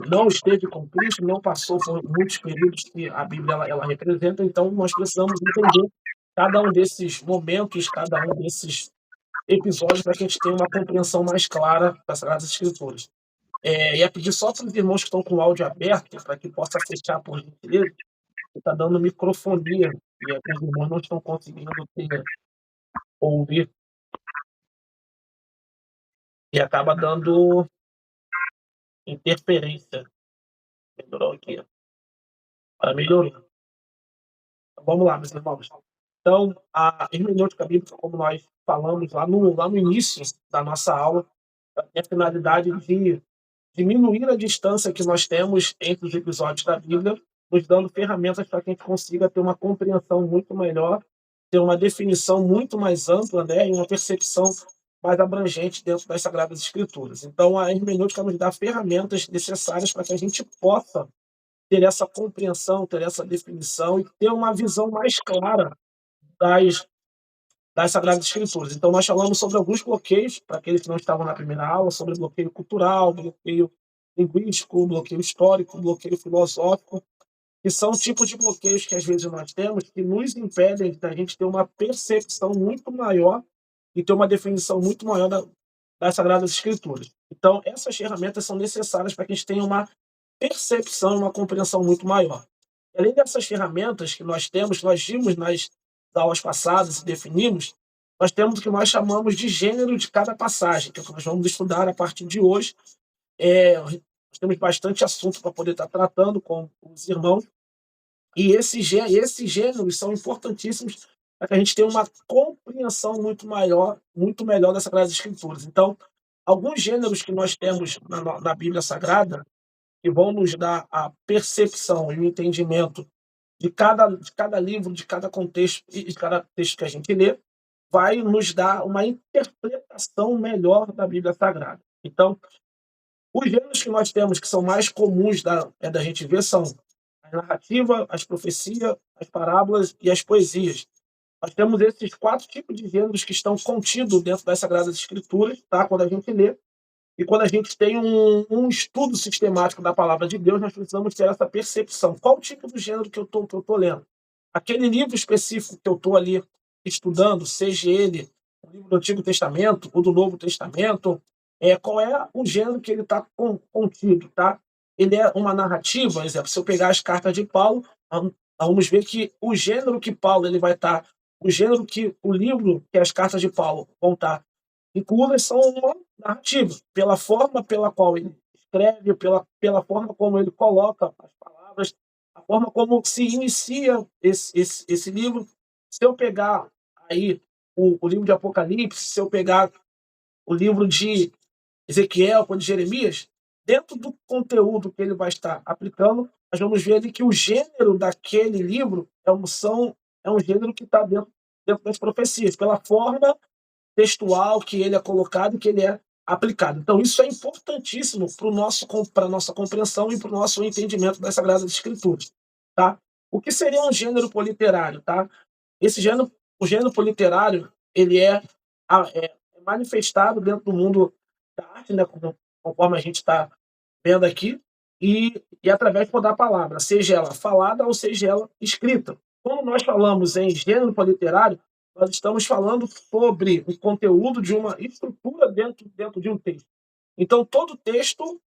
não esteve com Cristo, não passou por muitos períodos que a Bíblia ela representa, então nós precisamos entender cada um desses momentos, cada um desses episódios para que a gente tenha uma compreensão mais clara das Sagradas Escrituras. Ia pedir só para os irmãos que estão com o áudio aberto, para que possa fechar por gentileza, que está dando microfonia e os irmãos não estão conseguindo ouvir e acaba dando interferência. Melhorou aqui, agora melhorou. Então, vamos lá, meus irmãos. Então, a hermenêutica bíblica, como nós falamos lá no início da nossa aula, tem a finalidade de diminuir a distância que nós temos entre os episódios da Bíblia, nos dando ferramentas para que a gente consiga ter uma compreensão muito melhor, ter uma definição muito mais ampla, né, e uma percepção mais abrangente dentro das Sagradas Escrituras. Então, a hermenêutica nos dá ferramentas necessárias para que a gente possa ter essa compreensão, ter essa definição e ter uma visão mais clara das das Sagradas Escrituras. Então, nós falamos sobre alguns bloqueios, para aqueles que não estavam na primeira aula, sobre bloqueio cultural, bloqueio linguístico, bloqueio histórico, bloqueio filosófico, que são tipos de bloqueios que às vezes nós temos que nos impedem da gente ter uma percepção muito maior e ter uma definição muito maior das Sagradas Escrituras. Então, essas ferramentas são necessárias para que a gente tenha uma percepção e uma compreensão muito maior. Além dessas ferramentas que nós temos, que nós vimos nas aulas passadas e definimos, nós temos o que nós chamamos de gênero de cada passagem, que é o que nós vamos estudar a partir de hoje. Nós temos bastante assunto para poder estar tratando com os irmãos, e esses gêneros são importantíssimos para que a gente tenha uma compreensão muito melhor das Sagradas Escrituras. Então, alguns gêneros que nós temos na Bíblia Sagrada, que vão nos dar a percepção e o entendimento de cada livro, de cada contexto e de cada texto que a gente lê, vai nos dar uma interpretação melhor da Bíblia Sagrada. Então, os gêneros que nós temos que são mais comuns da gente ver são a narrativa, as profecias, as parábolas e as poesias. Nós temos esses quatro tipos de gêneros que estão contidos dentro das Sagradas Escrituras, tá? Quando a gente lê. E quando a gente tem um estudo sistemático da palavra de Deus, nós precisamos ter essa percepção. Qual o tipo do gênero que eu tô lendo? Aquele livro específico que eu estou ali estudando, seja ele o livro do Antigo Testamento ou do Novo Testamento, qual é o gênero que ele está contido, tá? Ele é uma narrativa, por exemplo, se eu pegar as cartas de Paulo, vamos ver que o gênero que Paulo ele vai estar, o gênero que o livro, que as cartas de Paulo vão estar inclusas são uma narrativa, pela forma pela qual ele escreve, pela forma como ele coloca as palavras, a forma como se inicia esse livro. Se eu pegar aí o livro de Apocalipse, se eu pegar o livro de Ezequiel, ou de Jeremias, dentro do conteúdo que ele vai estar aplicando, nós vamos ver ali que o gênero daquele livro é um gênero que está dentro das profecias, pela forma textual que ele é colocado e que ele é aplicado. Então, isso é importantíssimo para a nossa compreensão e para o nosso entendimento das Sagradas Escrituras. Tá? O que seria um gênero politerário? Tá? O gênero politerário, ele é manifestado dentro do mundo da arte, né, conforme a gente está vendo aqui, e através da palavra, seja ela falada ou seja ela escrita. Quando nós falamos em gênero literário, nós estamos falando sobre o conteúdo de uma estrutura dentro de um texto. Então, todo texto,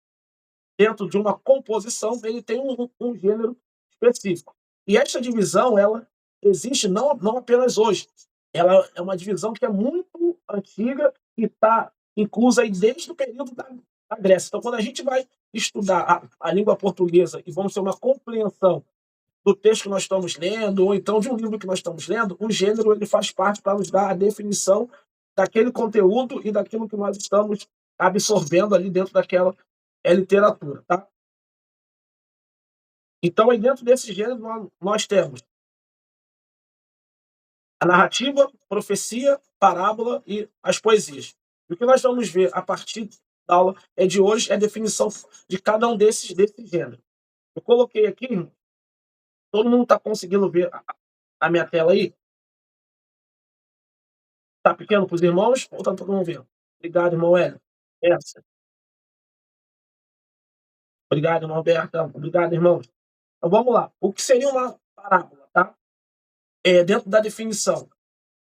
dentro de uma composição, ele tem um gênero específico. E esta divisão, ela existe não apenas hoje. Ela é uma divisão que é muito antiga e está inclusa aí desde o período da Grécia. Então, quando a gente vai estudar a língua portuguesa e vamos ter uma compreensão do texto que nós estamos lendo, ou então de um livro que nós estamos lendo, o gênero ele faz parte para nos dar a definição daquele conteúdo e daquilo que nós estamos absorvendo ali dentro daquela literatura, tá? Então, aí dentro desse gênero, nós temos a narrativa, profecia, parábola e as poesias. E o que nós vamos ver a partir da aula de hoje é a definição de cada um desses gêneros. Eu coloquei aqui, todo mundo está conseguindo ver a minha tela aí? Tá pequeno para os irmãos ou tá todo mundo vendo? Obrigado, irmão Hélio. Essa. Obrigado, irmão Alberto. Obrigado, irmãos. Então vamos lá. O que seria uma parábola, tá? Dentro da definição,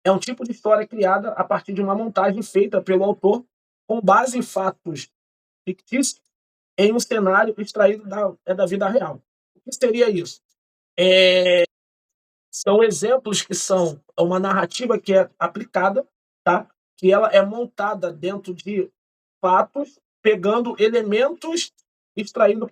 é um tipo de história criada a partir de uma montagem feita pelo autor com base em fatos fictícios em um cenário extraído da vida real. O que seria isso? São exemplos que são uma narrativa que é aplicada, tá? Que ela é montada dentro de fatos, pegando elementos extraídos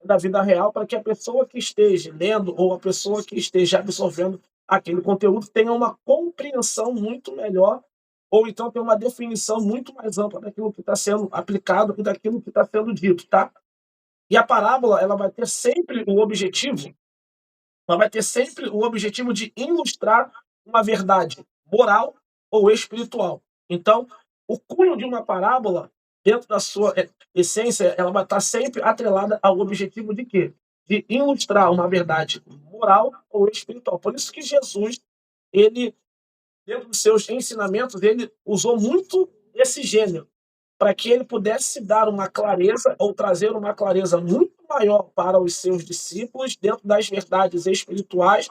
da vida real para que a pessoa que esteja lendo ou a pessoa que esteja absorvendo aquele conteúdo tenha uma compreensão muito melhor ou então tenha uma definição muito mais ampla daquilo que está sendo aplicado e daquilo que está sendo dito, tá? E a parábola ela vai ter sempre o objetivo ela vai ter sempre o objetivo de ilustrar uma verdade moral ou espiritual. Então, o cunho de uma parábola, dentro da sua essência, ela vai estar sempre atrelada ao objetivo de quê? De ilustrar uma verdade moral ou espiritual. Por isso que Jesus, ele, dentro dos seus ensinamentos, ele usou muito esse gênero, para que ele pudesse dar uma clareza ou trazer uma clareza muito maior para os seus discípulos dentro das verdades espirituais,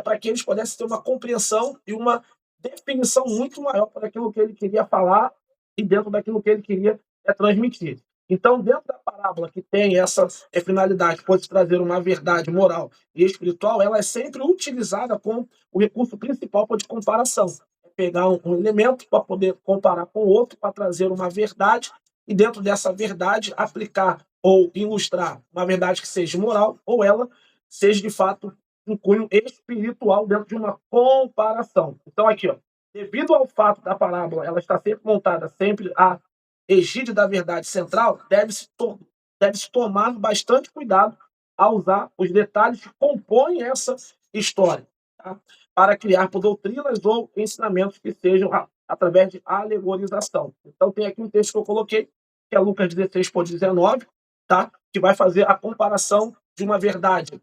para que eles pudessem ter uma compreensão e uma definição muito maior para aquilo que ele queria falar e dentro daquilo que ele queria transmitir. Então, dentro da parábola que tem essa finalidade, pode trazer uma verdade moral e espiritual, ela é sempre utilizada como o recurso principal de comparação. É pegar um elemento para poder comparar com o outro, para trazer uma verdade, e dentro dessa verdade aplicar ou ilustrar uma verdade que seja moral, ou ela seja de fato um cunho espiritual dentro de uma comparação. Então, aqui, ó, devido ao fato da parábola ela está sempre montada, sempre a egíde da verdade central, deve-se tomar bastante cuidado ao usar os detalhes que compõem essa história, tá? Para criar por doutrinas ou ensinamentos que sejam através de alegorização. Então, tem aqui um texto que eu coloquei, que é Lucas 16 por 19, tá? Que vai fazer a comparação de uma verdade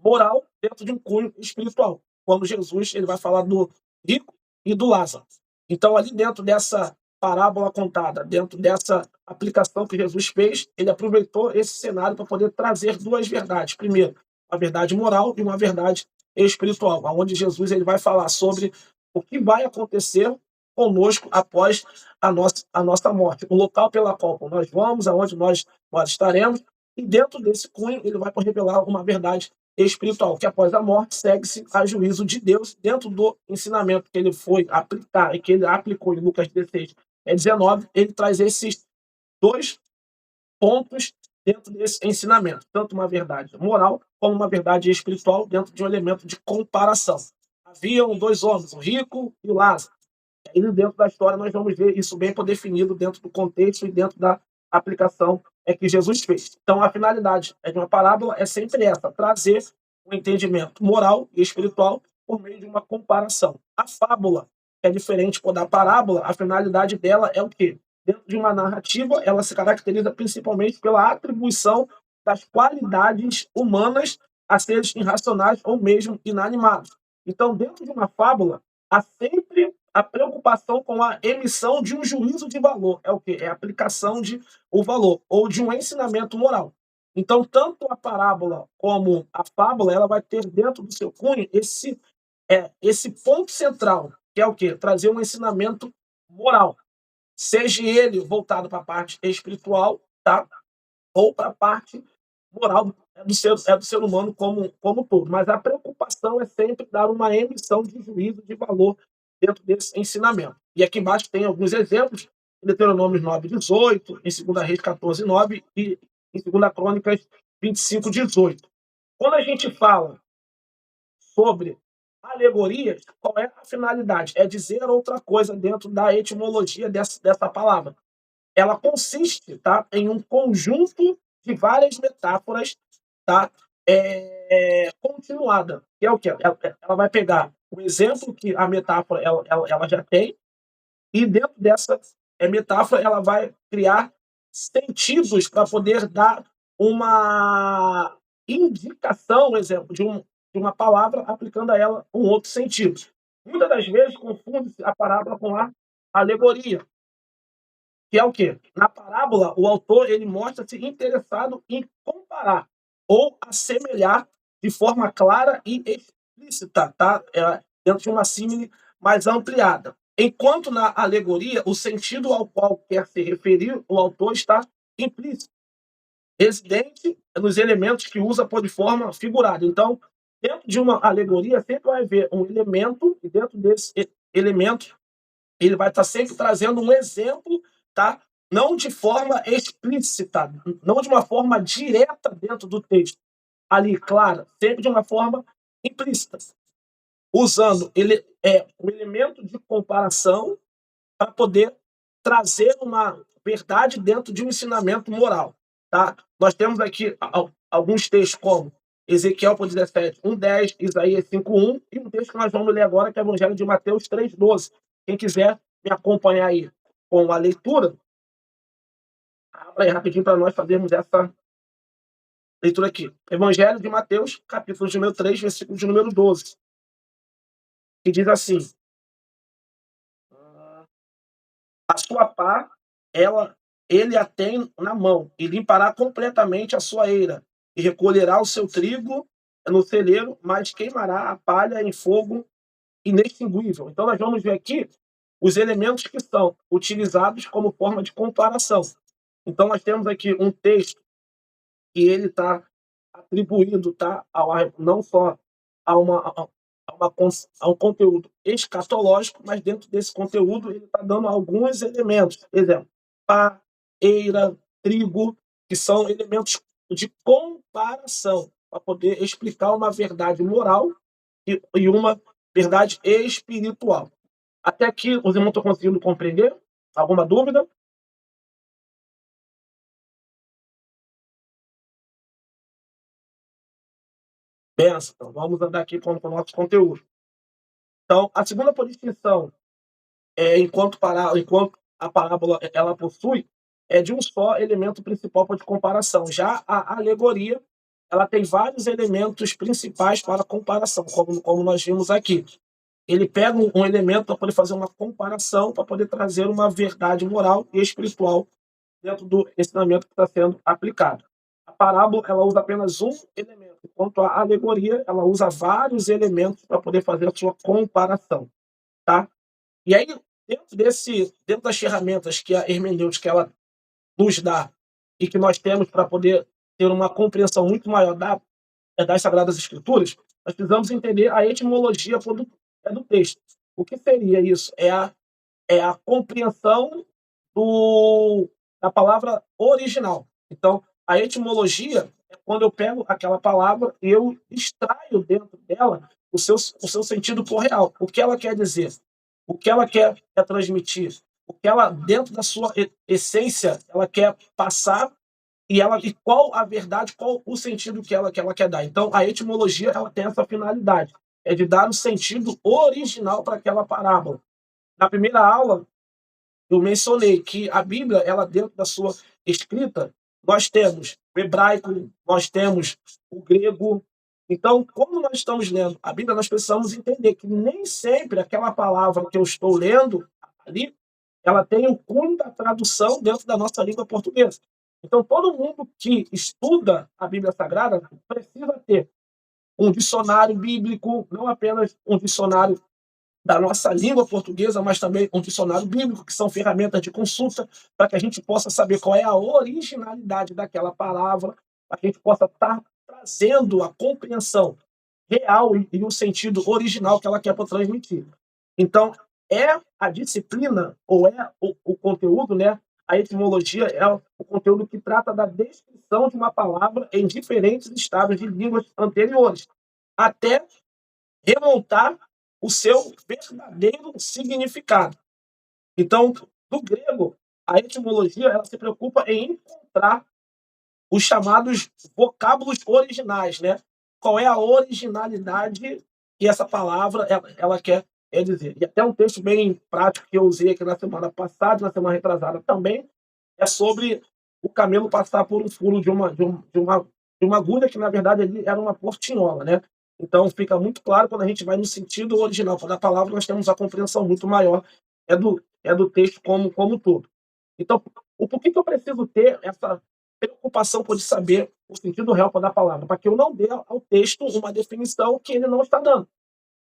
moral dentro de um cunho espiritual. Quando Jesus ele vai falar do rico e do Lázaro. Então, ali dentro dessa parábola contada, dentro dessa aplicação que Jesus fez, ele aproveitou esse cenário para poder trazer duas verdades. Primeiro, uma verdade moral e uma verdade espiritual, onde Jesus ele vai falar sobre o que vai acontecer conosco após a nossa morte, o local pela qual nós vamos, aonde nós estaremos, e dentro desse cunho ele vai revelar uma verdade espiritual, que após a morte segue-se a juízo de Deus dentro do ensinamento que ele foi aplicar e que ele aplicou em Lucas 16 19, ele traz esses dois pontos dentro desse ensinamento, tanto uma verdade moral como uma verdade espiritual dentro de um elemento de comparação. Haviam dois homens, o rico e o Lázaro. E dentro da história nós vamos ver isso bem definido dentro do contexto e dentro da aplicação que Jesus fez. Então a finalidade de uma parábola é sempre essa, trazer um entendimento moral e espiritual por meio de uma comparação. A fábula é diferente da parábola, a finalidade dela é o quê? Dentro de uma narrativa, ela se caracteriza principalmente pela atribuição das qualidades humanas a seres irracionais ou mesmo inanimados. Então, dentro de uma fábula, há sempre a preocupação com a emissão de um juízo de valor. É o quê? É a aplicação de o valor ou de um ensinamento moral. Então, tanto a parábola como a fábula, ela vai ter dentro do seu cunho esse ponto central, que é o quê? Trazer um ensinamento moral, seja ele voltado para a parte espiritual, tá? Ou para a parte moral do ser humano como todo. Mas a preocupação é sempre dar uma emissão de juízo de valor dentro desse ensinamento. E aqui embaixo tem alguns exemplos, em Deuteronômio 9, 18, em 2 Reis 14, 9 e em 2 Crônicas 25, 18. Quando a gente fala sobre alegorias, qual é a finalidade? É dizer outra coisa dentro da etimologia dessa palavra. Ela consiste, tá, em um conjunto de várias metáforas, tá, continuada, que é o que ela vai pegar o exemplo que a metáfora ela já tem e dentro dessa metáfora ela vai criar sentidos para poder dar uma indicação, exemplo, de uma palavra aplicando a ela um outro sentido. Muitas das vezes confunde-se a parábola com a alegoria. que é o quê? Na parábola, o autor ele mostra-se interessado em comparar ou assemelhar de forma clara e explícita, tá? Dentro de uma símile mais ampliada. Enquanto na alegoria, o sentido ao qual quer se referir, o autor está implícito, residente nos elementos que usa por de forma figurada. Então, dentro de uma alegoria, sempre vai haver um elemento, e dentro desse elemento, ele vai estar sempre trazendo um exemplo, tá? Não de forma explícita, não de uma forma direta dentro do texto, ali, claro, sempre de uma forma implícita, usando um elemento de comparação para poder trazer uma verdade dentro de um ensinamento moral, tá? Nós temos aqui alguns textos como Ezequiel 17, 1:10, Isaías 5:1 e um texto que nós vamos ler agora que é o Evangelho de Mateus 3:12. Quem quiser me acompanhar aí com a leitura, abra aí rapidinho para nós fazermos essa leitura aqui. Evangelho de Mateus, capítulo de número 3, versículo de número 12, que diz assim: a sua pá, ele a tem na mão, e limpará completamente a sua eira, e recolherá o seu trigo no celeiro, mas queimará a palha em fogo inextinguível. Então, nós vamos ver aqui os elementos que são utilizados como forma de comparação. Então, nós temos aqui um texto que ele está atribuindo, tá, não só a, a um conteúdo escatológico, mas dentro desse conteúdo ele está dando alguns elementos. Exemplo, pá, eira, trigo, que são elementos de comparação, para poder explicar uma verdade moral e uma verdade espiritual. Até aqui, os irmãos estão conseguindo compreender? Alguma dúvida? Pensa, então vamos andar aqui com o nosso conteúdo. Então, a segunda distinção, enquanto a parábola ela possui, é de um só elemento principal para de comparação. Já a alegoria, ela tem vários elementos principais para comparação, como nós vimos aqui. Ele pega um elemento para poder fazer uma comparação, para poder trazer uma verdade moral e espiritual dentro do ensinamento que está sendo aplicado. A parábola ela usa apenas um elemento, enquanto a alegoria ela usa vários elementos para poder fazer a sua comparação, tá? E aí dentro das ferramentas que a hermenêutica ela nos dá e que nós temos para poder ter uma compreensão muito maior das Sagradas Escrituras, nós precisamos entender a etimologia do texto. O que seria isso? É a compreensão do, da palavra original. Então, a etimologia é quando eu pego aquela palavra e eu extraio dentro dela o seu sentido correal. O que ela quer dizer? O que ela quer transmitir? O que ela, dentro da sua essência, ela quer passar e qual a verdade, qual o sentido que ela quer dar. Então, a etimologia ela tem essa finalidade, é de dar o sentido original para aquela parábola. Na primeira aula, eu mencionei que a Bíblia, ela dentro da sua escrita, nós temos o hebraico, nós temos o grego. Então, quando nós estamos lendo a Bíblia, nós precisamos entender que nem sempre aquela palavra que eu estou lendo ali, ela tem o cunho da tradução dentro da nossa língua portuguesa. Então, todo mundo que estuda a Bíblia Sagrada precisa ter um dicionário bíblico, não apenas um dicionário da nossa língua portuguesa, mas também um dicionário bíblico, que são ferramentas de consulta, para que a gente possa saber qual é a originalidade daquela palavra, para que a gente possa estar trazendo a compreensão real e o sentido original que ela quer transmitir. Então, é a disciplina, ou é o conteúdo, né? A etimologia é o conteúdo que trata da descrição de uma palavra em diferentes estados de línguas anteriores, até remontar o seu verdadeiro significado. Então, no grego, a etimologia ela se preocupa em encontrar os chamados vocábulos originais, né? Qual é a originalidade que essa palavra ela quer dizer. E até um texto bem prático que eu usei aqui na semana passada, na semana retrasada também, é sobre o camelo passar por um furo de uma agulha que, na verdade, ali era uma portinhola, né? Então, fica muito claro quando a gente vai no sentido original da palavra, nós temos a compreensão muito maior do texto como todo. Então, o porquê que eu preciso ter essa preocupação por saber o sentido real da palavra? Para que eu não dê ao texto uma definição que ele não está dando.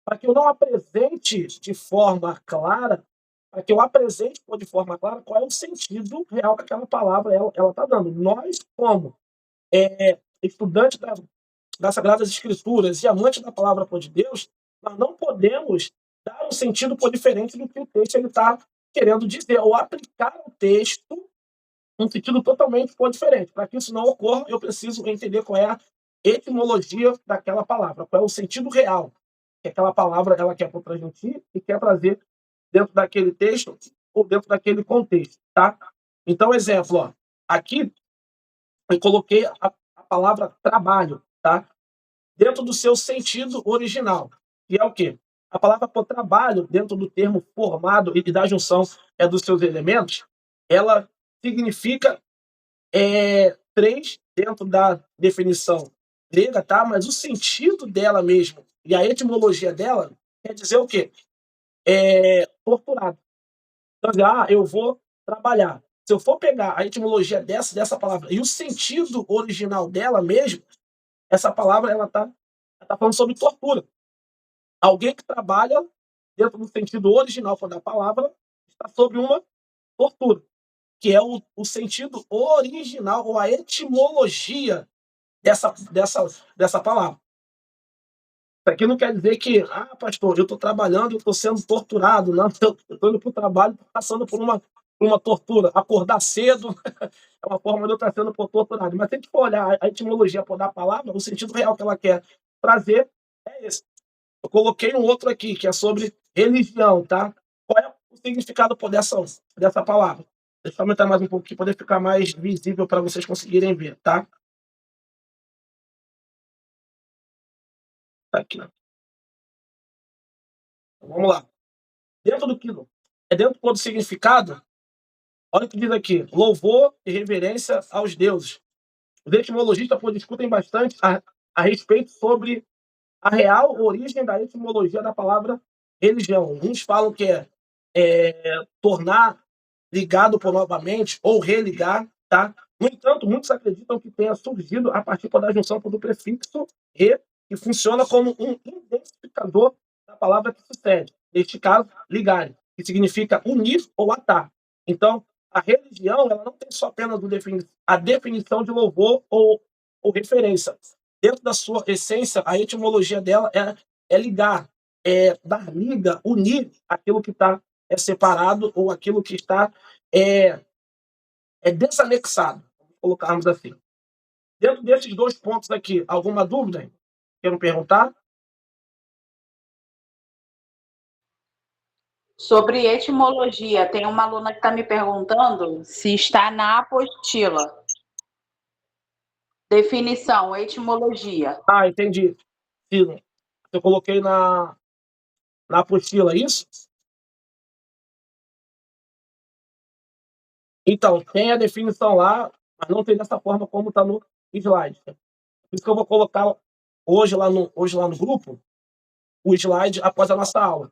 Para que eu não apresente de forma clara, para que eu apresente de forma clara qual é o sentido real que aquela palavra ela está dando. Nós, como estudantes das Sagradas Escrituras e amantes da palavra de Deus, nós não podemos dar um sentido por diferente do que o texto está querendo dizer, ou aplicar o texto um sentido totalmente diferente. Para que isso não ocorra, eu preciso entender qual é a etimologia daquela palavra, qual é o sentido real que aquela palavra ela quer transmitir e quer trazer dentro daquele texto ou dentro daquele contexto, tá? Então, exemplo, ó, aqui eu coloquei a palavra trabalho, tá? Dentro do seu sentido original, que é o quê? A palavra por trabalho, dentro do termo formado e da junção dos seus elementos, ela significa três dentro da definição grega, tá? Mas o sentido dela mesmo e a etimologia dela quer dizer o quê? Torturado. Então, eu vou trabalhar. Se eu for pegar a etimologia dessa palavra e o sentido original dela mesmo, essa palavra ela tá falando sobre tortura. Alguém que trabalha dentro do sentido original da palavra está sobre uma tortura, que é o sentido original ou a etimologia dessa palavra. Isso aqui não quer dizer que, pastor, eu estou trabalhando e eu estou sendo torturado. Não, eu estou indo para o trabalho passando por uma tortura. Acordar cedo é uma forma de eu estar sendo torturado. Mas se a gente for olhar a etimologia da palavra, o sentido real que ela quer trazer é esse. Eu coloquei um outro aqui, que é sobre religião, tá? Qual é o significado dessa palavra? Deixa eu aumentar mais um pouquinho para poder ficar mais visível para vocês conseguirem ver, tá? Tá aqui. Então, vamos lá. Dentro do que dentro do significado, olha o que diz aqui: louvor e reverência aos deuses. Os etimologistas discutem bastante a respeito sobre a real origem da etimologia da palavra religião. Uns falam que tornar ligado por novamente ou religar, tá? No entanto, muitos acreditam que tenha surgido a partir da junção do prefixo "re", que funciona como um identificador da palavra que sucede. Neste caso, ligar, que significa unir ou atar. Então, a religião ela não tem só apenas a definição de louvor ou referência. Dentro da sua essência, a etimologia dela é ligar, dar liga, unir aquilo que está separado ou aquilo que está desanexado, vamos colocarmos assim. Dentro desses dois pontos aqui, alguma dúvida? Quero perguntar? Sobre etimologia, tem uma aluna que está me perguntando se está na apostila. Definição, etimologia. Entendi. Eu coloquei na apostila, isso? Então, tem a definição lá, mas não tem dessa forma como está no slide. Por isso que eu vou colocar hoje lá no grupo o slide após a nossa aula,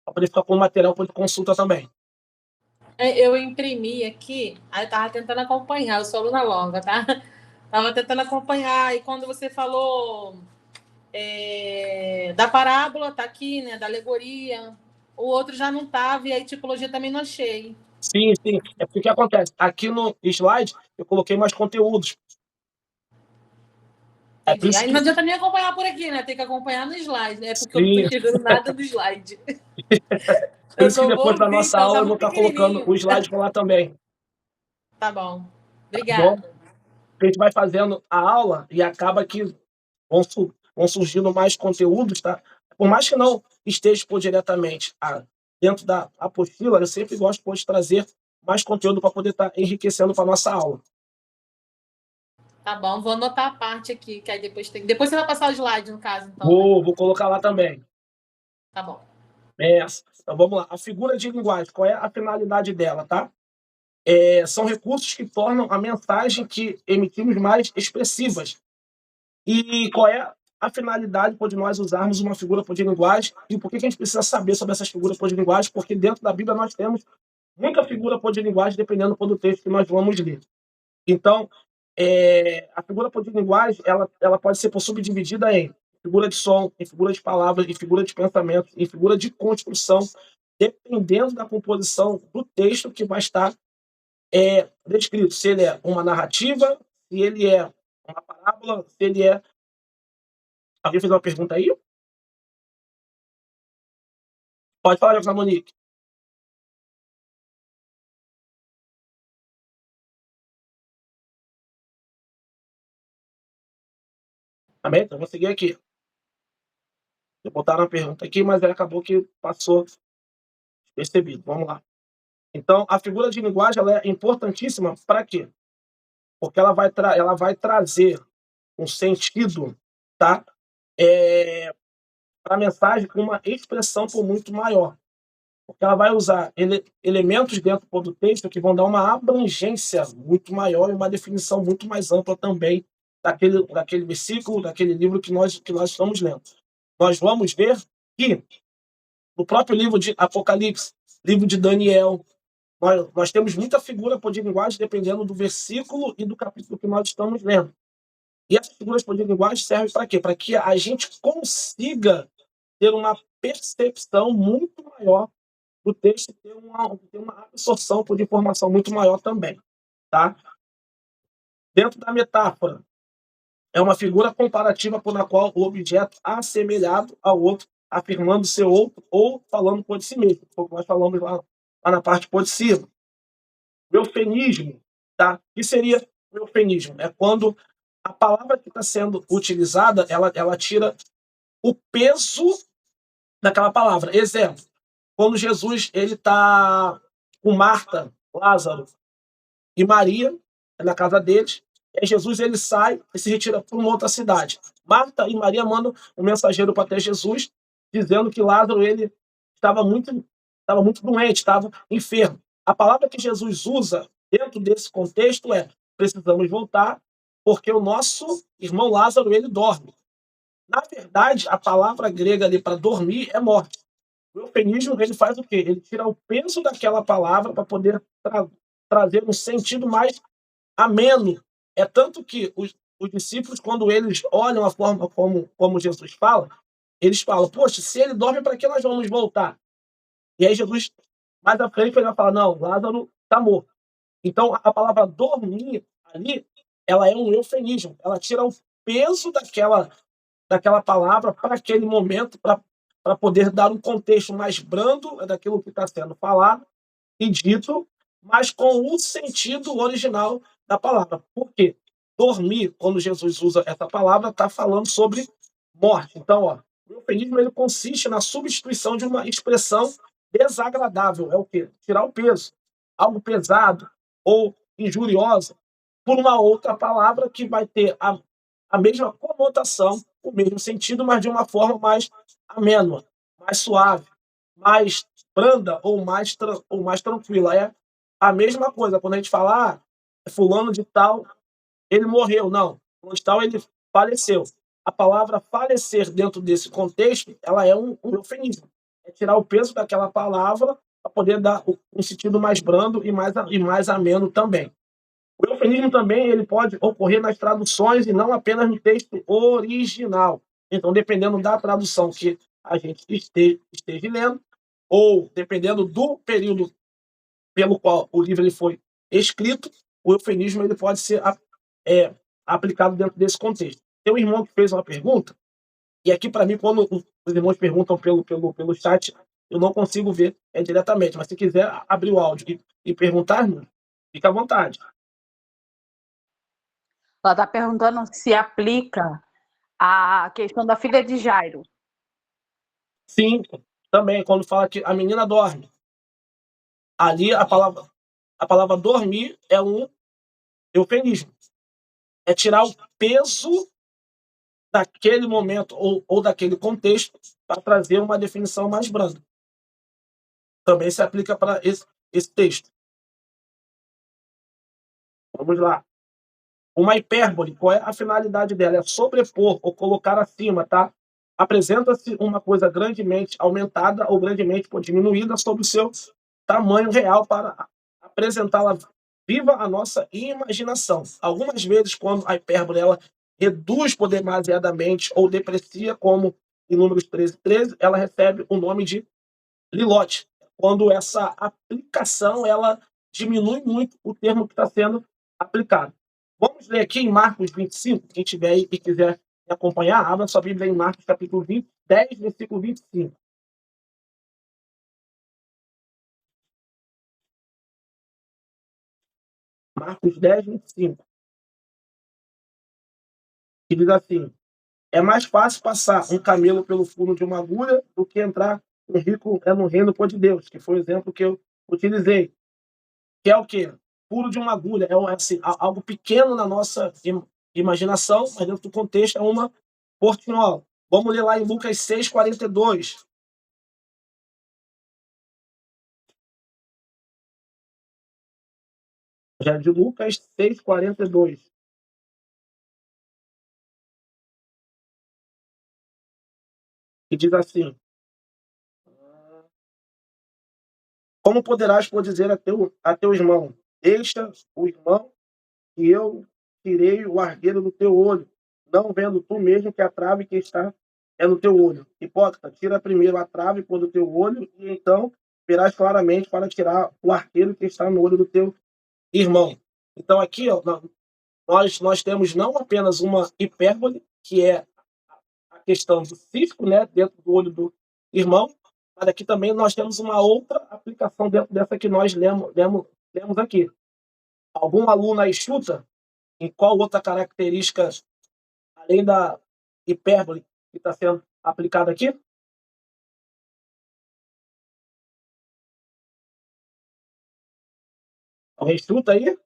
para poder ficar com o material de consulta também. Eu imprimi aqui, aí eu estava tentando acompanhar, eu sou aluna longa, tá? Estava tentando acompanhar, e quando você falou da parábola, tá aqui, né? Da alegoria, o outro já não estava, e a tipologia também não achei. Sim. É porque o que acontece? Aqui no slide eu coloquei mais conteúdos. Entendi. Aí não adianta nem acompanhar por aqui, né? Tem que acompanhar no slide, né? Porque eu não estou chegando nada no slide. Por isso que depois da nossa aula eu vou estar colocando o slide lá também. Tá bom. Obrigada. Tá bom? A gente vai fazendo a aula e acaba que vão surgindo mais conteúdos, tá? Por mais que não esteja diretamente dentro da apostila, eu sempre gosto de trazer mais conteúdo para poder estar enriquecendo para a nossa aula. Tá bom, vou anotar a parte aqui, que aí depois tem. Depois você vai passar o slide, no caso, então. Vou colocar lá também. Tá bom. Então vamos lá. A figura de linguagem, qual é a finalidade dela, tá? São recursos que tornam a mensagem que emitimos mais expressivas. E qual é a finalidade de nós usarmos uma figura de linguagem e por que a gente precisa saber sobre essas figuras de linguagem? Porque dentro da Bíblia nós temos muita figura de linguagem dependendo do texto que nós vamos ler. Então, a figura de linguagem ela pode ser subdividida em figura de som, em figura de palavras, em figura de pensamento, em figura de construção, dependendo da composição do texto que vai estar descrito. Se ele é uma narrativa, se ele é uma parábola, se ele é... Alguém fez uma pergunta aí? Pode falar, José Monique. Amém? Então, vou seguir aqui. Eu botaram uma pergunta aqui, mas acabou que passou percebido. Vamos lá. Então, a figura de linguagem ela é importantíssima para quê? Porque ela vai trazer um sentido, tá? Para a mensagem com uma expressão muito maior. Porque ela vai usar elementos dentro do texto que vão dar uma abrangência muito maior e uma definição muito mais ampla também daquele versículo, daquele livro que nós estamos lendo. Nós vamos ver que no próprio livro de Apocalipse, livro de Daniel, nós temos muita figura de linguagem dependendo do versículo e do capítulo que nós estamos lendo. E essas figuras de linguagem servem para quê? Para que a gente consiga ter uma percepção muito maior do texto, ter uma absorção de informação muito maior também. Tá? Dentro da metáfora, é uma figura comparativa por na qual o objeto é assemelhado ao outro, afirmando ser outro ou falando por si mesmo. Como nós falamos lá na parte possível. O eufemismo, tá? O que seria o eufemismo? É quando a palavra que está sendo utilizada, ela tira o peso daquela palavra. Exemplo, quando Jesus está com Marta, Lázaro e Maria, na casa deles, e Jesus ele sai e se retira para uma outra cidade. Marta e Maria mandam um mensageiro para até Jesus, dizendo que Lázaro ele estava muito doente, estava enfermo. A palavra que Jesus usa dentro desse contexto é: precisamos voltar, porque o nosso irmão Lázaro ele dorme. Na verdade, a palavra grega ali para dormir é morte. O eufemismo ele faz o quê? Ele tira o peso daquela palavra para poder trazer um sentido mais ameno. É tanto que os discípulos, quando eles olham a forma como Jesus fala, eles falam: poxa, se ele dorme, para que nós vamos voltar? E aí Jesus, mais à frente, ele vai falar: não, Lázaro está morto. Então, a palavra dormir ali, ela é um eufemismo. Ela tira o peso daquela palavra para aquele momento, para poder dar um contexto mais brando daquilo que está sendo falado e dito, mas com o sentido original da palavra. Por quê? Dormir, quando Jesus usa essa palavra, está falando sobre morte. Então, o eufemismo ele consiste na substituição de uma expressão desagradável. É o quê? Tirar o peso. Algo pesado ou injuriosa por uma outra palavra que vai ter a mesma conotação, o mesmo sentido, mas de uma forma mais amena, mais suave, mais branda ou mais tranquila. É a mesma coisa quando a gente fala: fulano de tal, ele morreu. Não, fulano de tal, ele faleceu. A palavra falecer dentro desse contexto, ela é um eufemismo. É tirar o peso daquela palavra para poder dar um sentido mais brando e mais ameno também. O eufemismo também ele pode ocorrer nas traduções e não apenas no texto original. Então, dependendo da tradução que a gente esteja lendo, ou dependendo do período pelo qual o livro ele foi escrito, o eufemismo ele pode ser aplicado dentro desse contexto. Tem um irmão que fez uma pergunta, e aqui, para mim, quando os irmãos perguntam pelo chat, eu não consigo ver diretamente, mas se quiser abrir o áudio e perguntar, fica à vontade. Ela está perguntando se aplica a questão da filha de Jairo. Sim, também, quando fala que a menina dorme. Ali a palavra dormir é um eufemismo. É tirar o peso daquele momento ou daquele contexto para trazer uma definição mais branda. Também se aplica para esse texto. Vamos lá. Uma hipérbole, qual é a finalidade dela? É sobrepor ou colocar acima, tá? Apresenta-se uma coisa grandemente aumentada ou grandemente diminuída sobre o seu tamanho real para apresentá-la viva à nossa imaginação. Algumas vezes, quando a hipérbole ela reduz poder demasiadamente ou deprecia, como em Números 13:13, ela recebe o nome de lilote, quando essa aplicação ela diminui muito o termo que está sendo aplicado. Vamos ler aqui em Marcos 25, quem tiver aí e quiser me acompanhar, abra sua Bíblia em Marcos capítulo 20, 10, versículo 25. Marcos 10, 25. Que diz assim: é mais fácil passar um camelo pelo fundo de uma agulha do que entrar um rico no reino de Deus, que foi o exemplo que eu utilizei. Que é o quê? Furo de uma agulha. É assim, algo pequeno na nossa imaginação, mas dentro do contexto é uma portinhola. Vamos ler lá em Lucas 6:42. Já de Lucas 6:42. Que diz assim: como poderás dizer a teu irmão, deixa o irmão, que eu tirei o argueiro do teu olho, não vendo tu mesmo que a trave que está no teu olho? Hipócrita, tira primeiro a trave do teu olho, e então verás claramente para tirar o arqueiro que está no olho do teu irmão. Então aqui, ó, nós temos não apenas uma hipérbole, que é a questão do cisco, né, dentro do olho do irmão, mas aqui também nós temos uma outra aplicação dentro dessa que nós lemos aqui. Algum aluno aí chuta em qual outra característica, além da hipérbole, que está sendo aplicada aqui? Alguém chuta aí?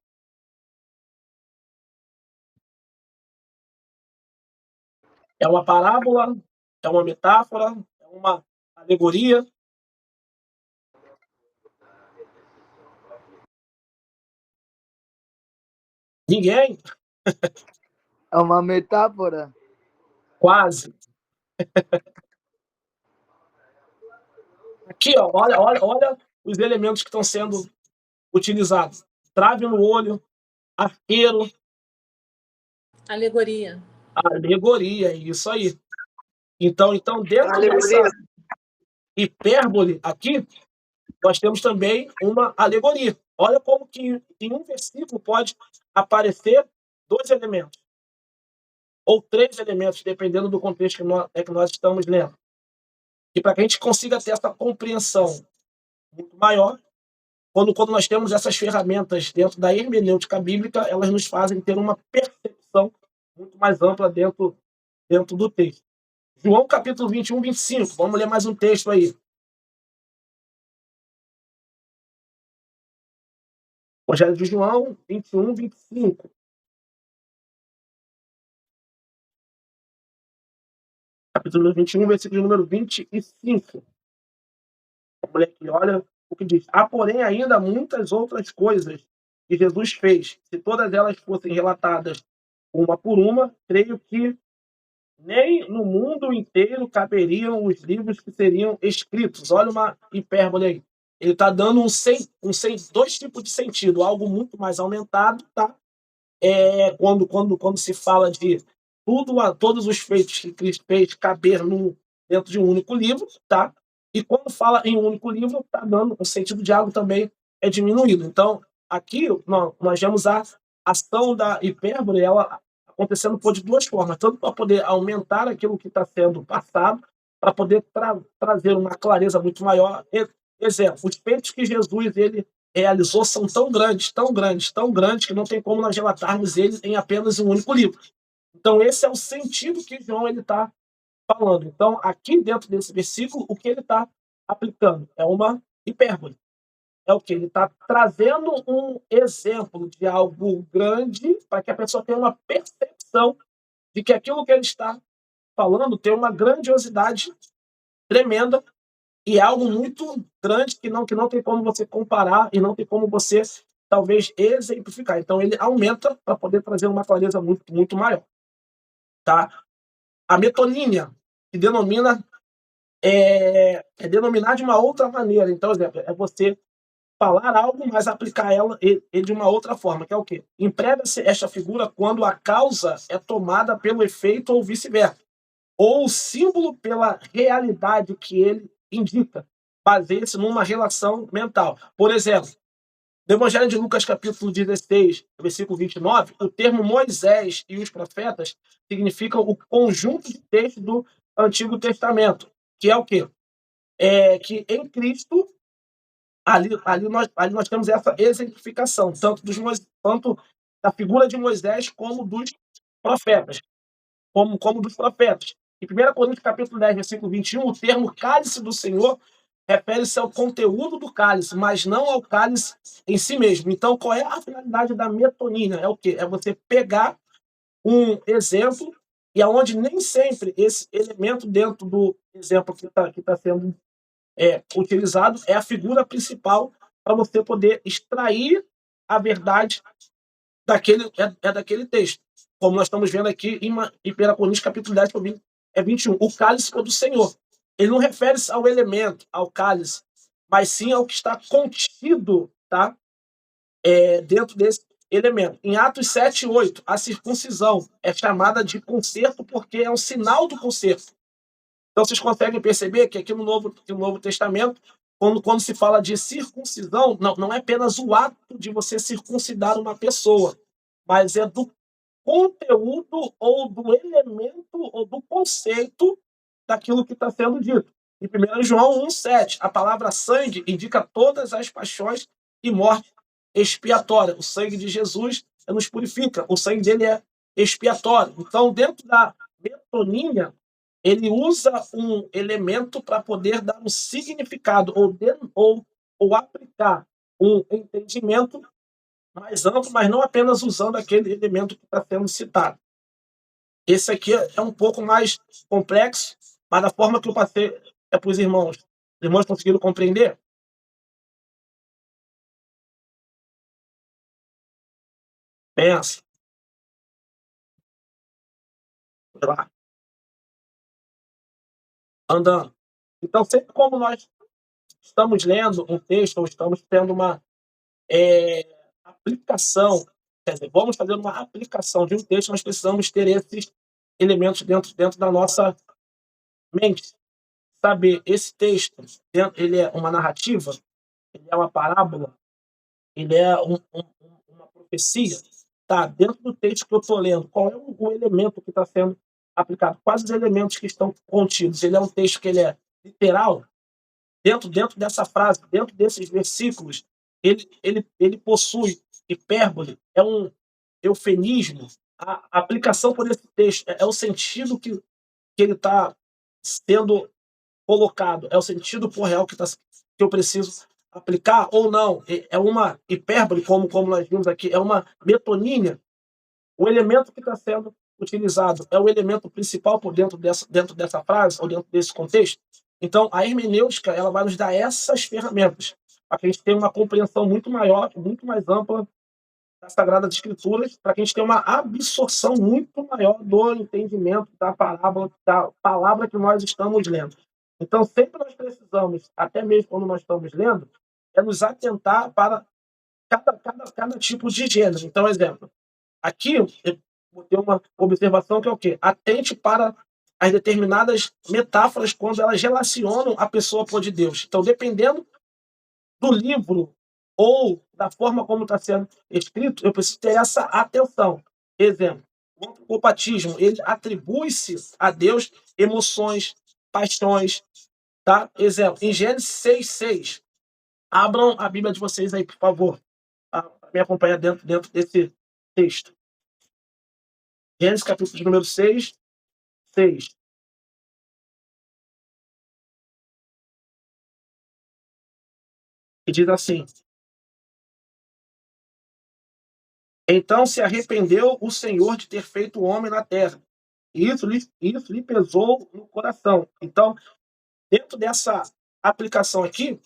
É uma parábola? É uma metáfora? É uma alegoria? Ninguém? É uma metáfora. Quase. Aqui, ó, olha os elementos que estão sendo utilizados. Trave no olho, arqueiro, Alegoria. alegoria, isso aí. Então dentro dessa hipérbole aqui, nós temos também uma alegoria. Olha como que em um versículo pode aparecer 2 elementos, ou 3 elementos, dependendo do contexto que nós estamos lendo. E para que a gente consiga ter essa compreensão muito maior, quando nós temos essas ferramentas dentro da hermenêutica bíblica, elas nos fazem ter uma percepção muito mais ampla dentro do texto. João capítulo 21, 25. Vamos ler mais um texto aí. Evangelho de João 21, 25. Capítulo 21, versículo número 25. Vamos ler aqui, olha o que diz. Há, porém, ainda muitas outras coisas que Jesus fez. Se todas elas fossem relatadas uma por uma, creio que nem no mundo inteiro caberiam os livros que seriam escritos. Olha uma hipérbole aí. Ele está dando dois tipos de sentido. Algo muito mais aumentado, tá? Quando se fala de todos os feitos que Cristo fez caber dentro de um único livro, tá? E quando fala em um único livro, está dando um sentido de algo também diminuído. Então, aqui nós vemos a ação da hipérbole, ela acontecendo de 2 formas, tanto para poder aumentar aquilo que está sendo passado, para poder trazer uma clareza muito maior. Exemplo, os feitos que Jesus ele realizou são tão grandes, tão grandes, tão grandes, que não tem como nós relatarmos eles em apenas um único livro. Então, esse é o sentido que João está falando. Então, aqui dentro desse versículo, o que ele está aplicando é uma hipérbole. É o que? Ele está trazendo um exemplo de algo grande para que a pessoa tenha uma percepção de que aquilo que ele está falando tem uma grandiosidade tremenda e é algo muito grande que não tem como você comparar e não tem como você, talvez, exemplificar. Então, ele aumenta para poder trazer uma clareza muito, muito maior. Tá? A metonímia, que denomina, denominar de uma outra maneira. Então, exemplo, é você falar algo, mas aplicar ele de uma outra forma, que é o quê? Emprega-se esta figura quando a causa é tomada pelo efeito ou vice-versa, ou o símbolo pela realidade que ele indica. Baseia-se numa relação mental. Por exemplo, no Evangelho de Lucas, capítulo 16, versículo 29, o termo Moisés e os profetas significam o conjunto de textos do Antigo Testamento, que é o quê? Que em Cristo, ali nós temos essa exemplificação, tanto da figura de Moisés como dos profetas. Como dos profetas. Em 1 Coríntios, capítulo 10, versículo 21, o termo cálice do Senhor refere-se ao conteúdo do cálice, mas não ao cálice em si mesmo. Então, qual é a finalidade da metonímia? É o quê? É você pegar um exemplo e aonde nem sempre esse elemento dentro do exemplo que tá sendo utilizado é a figura principal para você poder extrair a verdade daquele texto. Como nós estamos vendo aqui em 1 Coríntios, capítulo 10, 21. O cálice é do Senhor. Ele não refere-se ao elemento, ao cálice, mas sim ao que está contido, tá? Dentro desse elemento. Em Atos 7, 8, a circuncisão é chamada de concerto porque é um sinal do concerto. Então vocês conseguem perceber que aqui no Novo Testamento, quando se fala de circuncisão, não é apenas o ato de você circuncidar uma pessoa, mas é do conteúdo ou do elemento ou do conceito daquilo que está sendo dito. Em 1 João 1,7, a palavra sangue indica todas as paixões e morte expiatória. O sangue de Jesus nos purifica, o sangue dele é expiatório. Então, dentro da metonímia, ele usa um elemento para poder dar um significado ou aplicar um entendimento mais amplo, mas não apenas usando aquele elemento que está sendo citado. Esse aqui é um pouco mais complexo, mas da forma que eu passei para os irmãos. Os irmãos conseguiram compreender? Pensa. Vai lá. Andando. Então, sempre como nós estamos lendo um texto ou estamos tendo uma aplicação, quer dizer, vamos fazer uma aplicação de um texto, nós precisamos ter esses elementos dentro da nossa mente. Saber esse texto, ele é uma narrativa, ele é uma parábola, ele é uma profecia. Tá, dentro do texto que eu estou lendo, qual é o elemento que está sendo aplicado? Quais os elementos que estão contidos? Ele é um texto que ele é literal? Dentro dessa frase, dentro desses versículos, ele possui hipérbole, é um eufemismo. A aplicação por esse texto é o sentido que ele está sendo colocado, é o sentido por real que eu preciso aplicar ou não. É uma hipérbole, como nós vimos aqui, é uma metonímia. O elemento que está sendo utilizado é o elemento principal por dentro dessa frase ou dentro desse contexto. Então, a hermenêutica ela vai nos dar essas ferramentas para que a gente tenha uma compreensão muito maior, muito mais ampla das Sagradas Escrituras, para que a gente tenha uma absorção muito maior do entendimento da palavra que nós estamos lendo. Então, sempre nós precisamos, até mesmo quando nós estamos lendo, nos atentar para cada tipo de gênero. Então, exemplo, aqui eu vou ter uma observação que é o quê? Atente para as determinadas metáforas quando elas relacionam a pessoa com de Deus. Então, dependendo do livro ou da forma como está sendo escrito, eu preciso ter essa atenção. Exemplo, o antropopatismo, ele atribui-se a Deus emoções, paixões, tá? Exemplo, em Gênesis 6:6. Abram a Bíblia de vocês aí, por favor, para me acompanhar dentro desse texto. Gênesis capítulo de número 6. E diz assim: então se arrependeu o Senhor de ter feito o homem na terra. E isso lhe pesou no coração. Então, dentro dessa aplicação aqui,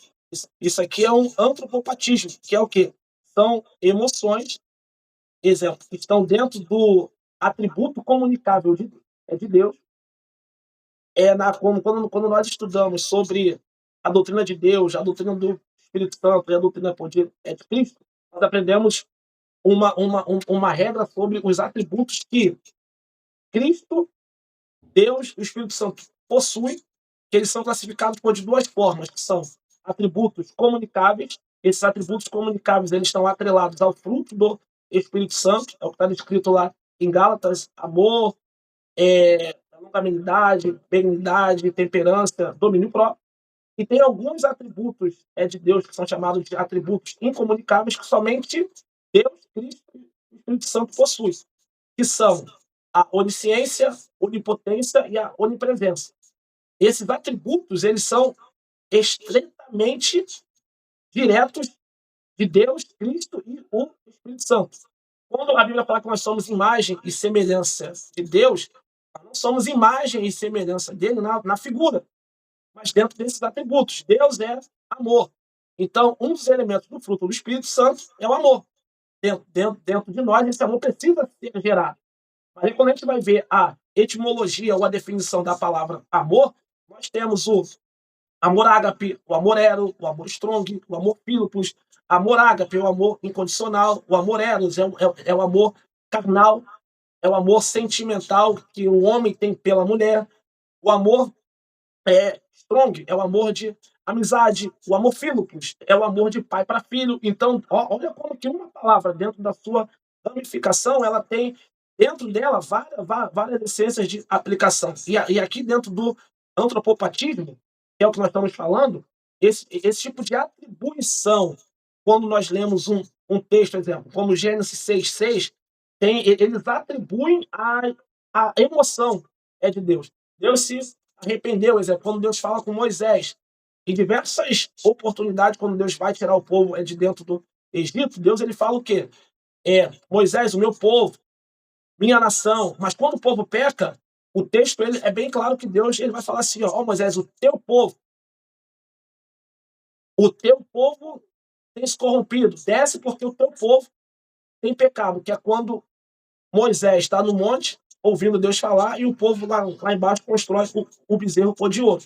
isso aqui é um antropopatismo, que é o quê? São emoções, exemplo, que estão dentro do atributo comunicável de Deus. Quando nós estudamos sobre a doutrina de Deus, a doutrina do Espírito Santo e a doutrina é de Cristo, nós aprendemos uma regra sobre os atributos que Cristo, Deus e o Espírito Santo possuem, que eles são classificados de duas formas, que são atributos comunicáveis. Esses atributos comunicáveis eles estão atrelados ao fruto do Espírito Santo, é o que está descrito lá em Gálatas: amor, longanimidade, benignidade, temperança, domínio próprio. E tem alguns atributos de Deus que são chamados de atributos incomunicáveis, que somente Deus, Cristo e o Espírito Santo possuem, que são a onisciência, onipotência e a onipresença. Esses atributos eles são estreitamente diretos de Deus, Cristo e o Espírito Santo. Quando a Bíblia fala que nós somos imagem e semelhança de Deus, nós não somos imagem e semelhança dele na figura, mas dentro desses atributos. Deus é amor. Então, um dos elementos do fruto do Espírito Santo é o amor. Dentro de nós, esse amor precisa ser gerado. Mas aí, quando a gente vai ver a etimologia ou a definição da palavra amor, nós temos o amor ágape, o amor ero, o amor strong, o amor philopos. Amor ágape é o amor incondicional, o amor eros é o amor carnal, é o amor sentimental que o homem tem pela mulher. O amor strong é o amor de amizade. O amor philopos é o amor de pai para filho. Então, olha como que uma palavra, dentro da sua ramificação, ela tem dentro dela várias essências de aplicação. E aqui dentro do antropopatismo, que é o que nós estamos falando, esse tipo de atribuição, quando nós lemos um texto, exemplo, como Gênesis 6:6, eles atribuem a emoção de Deus. Deus se arrependeu, exemplo, quando Deus fala com Moisés. Em diversas oportunidades, quando Deus vai tirar o povo de dentro do Egito, Deus ele fala o quê? Moisés, o meu povo, minha nação. Mas quando o povo peca, o texto ele é bem claro que Deus ele vai falar assim: ó, Moisés, o teu povo tem se corrompido, desce porque o teu povo tem pecado, que é quando Moisés está no monte, ouvindo Deus falar, e o povo lá embaixo constrói o bezerro pôr de ouro.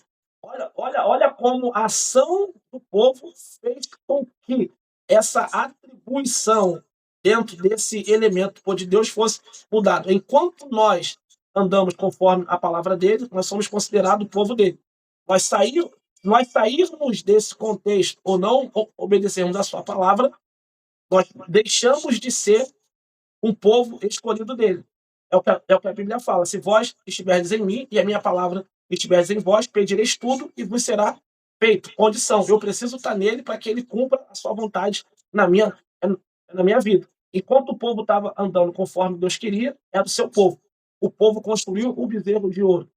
Olha como a ação do povo fez com que essa atribuição dentro desse elemento pôr de Deus fosse mudado. Enquanto nós andamos conforme a palavra dele, nós somos considerados o povo dele. Nós sairmos desse contexto ou não obedecermos a sua palavra, nós deixamos de ser um povo escolhido dele. É o que a Bíblia fala: se vós estiverdes em mim e a minha palavra estiverdes em vós, pedireis tudo e vos será feito. Condição: eu preciso estar nele para que ele cumpra a sua vontade na minha vida. Enquanto o povo estava andando conforme Deus queria, era do seu povo. O povo construiu o bezerro de ouro,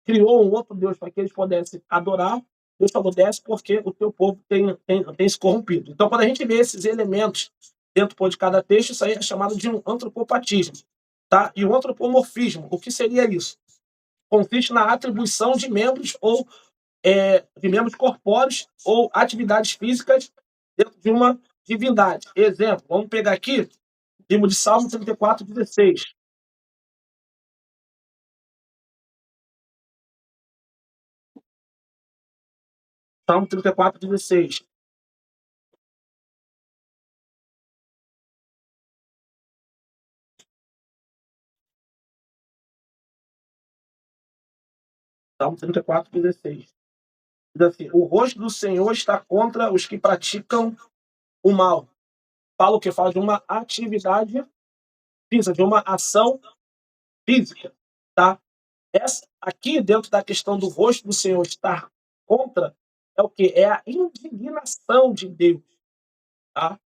criou um outro Deus para que eles pudessem adorar. Deus falou: desce porque o teu povo tem se corrompido. Então, quando a gente vê esses elementos dentro de cada texto, isso aí é chamado de um antropopatismo. Tá? E o antropomorfismo, o que seria isso? Consiste na atribuição de membros ou de membros corpóreos ou atividades físicas dentro de uma divindade. Exemplo, vamos pegar aqui, livro de Salmo 34:16. Salmo 34:16. Salmo 34:16. Diz assim: o rosto do Senhor está contra os que praticam o mal. Fala o quê? Fala de uma atividade física, de uma ação física. Tá? Aqui, dentro da questão do rosto do Senhor estar contra, é o quê? É a indignação de Deus. Tá?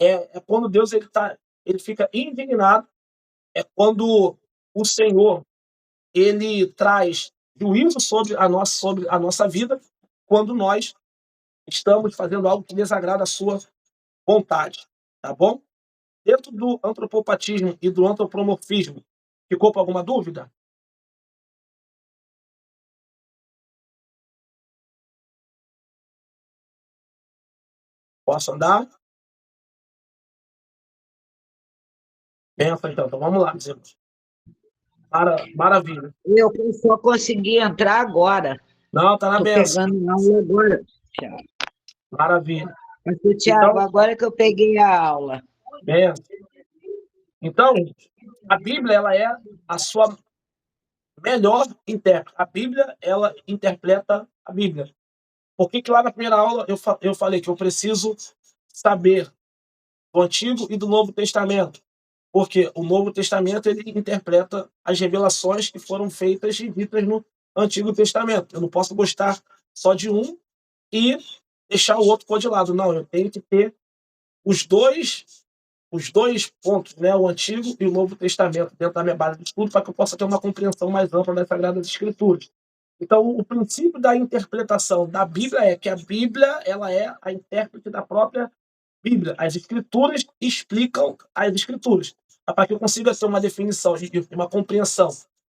É quando Deus ele fica indignado, é quando o Senhor ele traz juízo sobre a nossa vida, quando nós estamos fazendo algo que desagrada a sua vontade. Tá bom? Dentro do antropopatismo e do antropomorfismo, ficou com alguma dúvida? Posso andar? Benção, então vamos lá, meus irmãos. Maravilha. Eu só consegui entrar agora. Não, tá na Tô benção. pegando aula agora. Maravilha. Pastor Tiago, Então, agora que eu peguei a aula. bem, então, a Bíblia, ela é a sua melhor intérprete. A Bíblia, ela interpreta a Bíblia. Por que lá na primeira aula eu falei que eu preciso saber do Antigo e do Novo Testamento? Porque o Novo Testamento, ele interpreta as revelações que foram feitas e ditas no Antigo Testamento. Eu não posso gostar só de um e deixar o outro por de lado. Não, eu tenho que ter os dois pontos, né, o Antigo e o Novo Testamento, dentro da minha base de estudo, para que eu possa ter uma compreensão mais ampla das Sagradas Escrituras. Então, o princípio da interpretação da Bíblia é que a Bíblia, ela é a intérprete da própria Bíblia. As Escrituras explicam as Escrituras. Para que eu consiga ter uma definição e uma compreensão